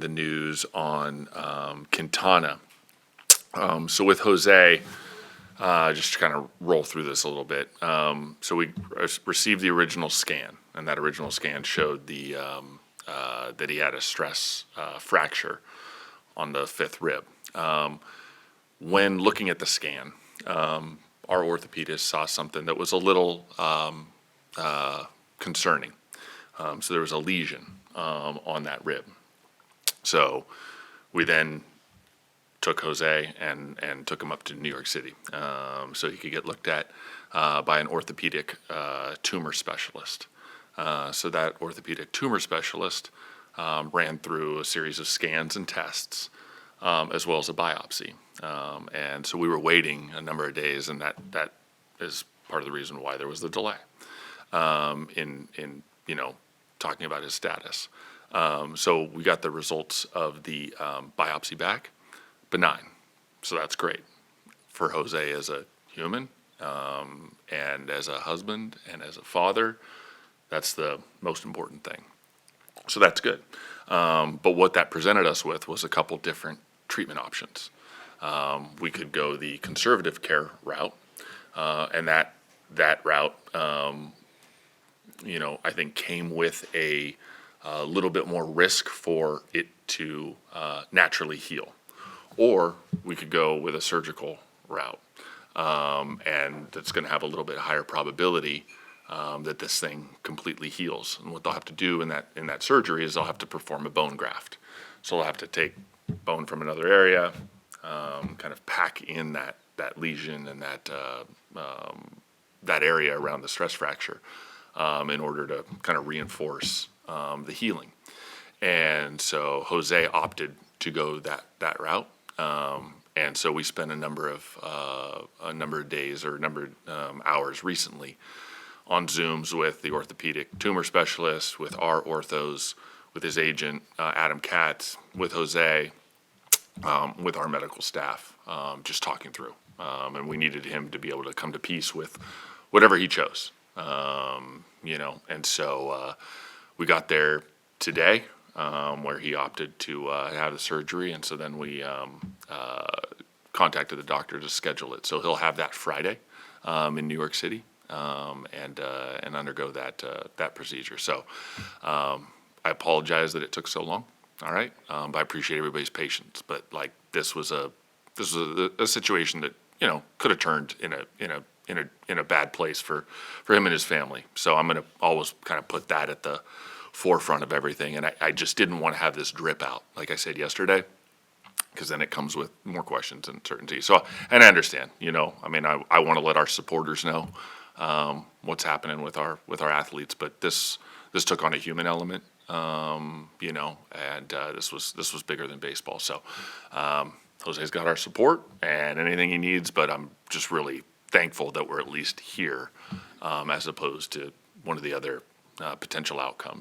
the news on Quintana. So with Jose, just to kind of roll through this a little bit. So we received the original scan, and that original scan showed that he had a stress fracture on the fifth rib. When looking at the scan, our orthopedist saw something that was a little concerning. So there was a lesion on that rib. So we then took Jose and took him up to New York City so he could get looked at by an orthopedic tumor specialist. So that orthopedic tumor specialist ran through a series of scans and tests as well as a biopsy. And so we were waiting a number of days, and that is part of the reason why there was the delay in talking about his status. So we got the results of the biopsy back, benign. So that's great for Jose as a human and as a husband and as a father. That's the most important thing. So that's good. But what that presented us with was a couple different treatment options. We could go the conservative care route, and that route, I think came with a little bit more risk for it to naturally heal. Or we could go with a surgical route, and that's going to have a little bit higher probability that this thing completely heals. And what they'll have to do in that surgery is they'll have to perform a bone graft. So they'll have to take bone from another area, kind of pack in that lesion and that area around the stress fracture in order to kind of reinforce the healing. And so Jose opted to go that route. And so we spent a number of days or hours recently on Zooms with the orthopedic tumor specialist, with our orthos, with his agent, Adam Katz, with Jose, with our medical staff, just talking through. And we needed him to be able to come to peace with whatever he chose, And so we got there today, where he opted to have the surgery. And so then we contacted the doctor to schedule it. So he'll have that Friday in New York City. And undergo that procedure. So I apologize that it took so long. All right, but I appreciate everybody's patience. But this was a situation that could have turned in a bad place for him and his family. So I'm going to always kind of put that at the forefront of everything. And I just didn't want to have this drip out, like I said yesterday, because then it comes with more questions and uncertainty. So, and I understand. I want to let our supporters know what's happening with our athletes, but this took on a human element, and this was bigger than baseball. So Jose's got our support and anything he needs, but I'm just really thankful that we're at least here, as opposed to one of the other potential outcomes.